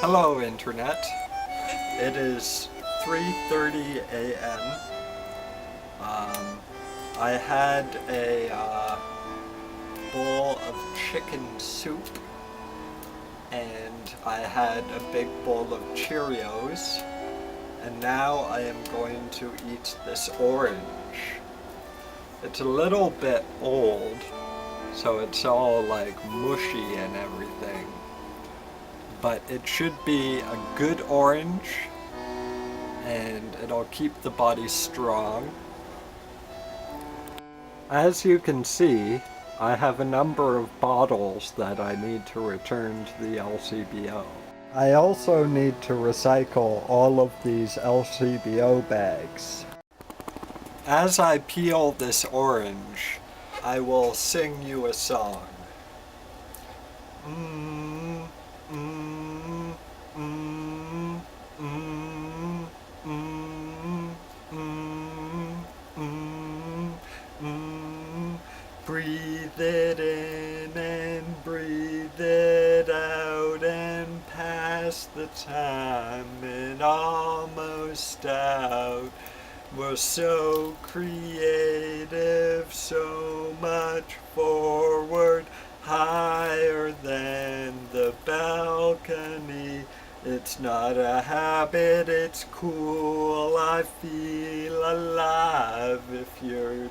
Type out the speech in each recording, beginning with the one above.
Hello Internet. It is 3:30 a.m. I had a bowl of chicken soup and I had a big bowl of Cheerios, and now I am going to eat this orange. It's a little bit old, so it's all like mushy and everything. But it should be a good orange and it'll keep the body strong. As you can see, I have a number of bottles that I need to return to the LCBO. I also need to recycle all of these LCBO bags. As I peel this orange, I will sing you a song. Mm, mm, mm, mm, mm, mm, mm, mm. Breathe it in and breathe it out and pass the time and almost out. We're so creative, so much forward, higher than the balcony. It's not a habit, it's cool. I feel alive. If you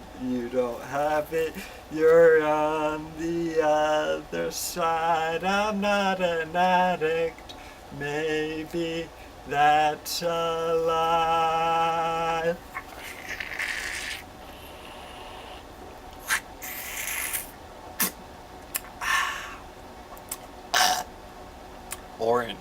don't have it, you're on the other side. I'm not an addict. Maybe that's a lie. Orange.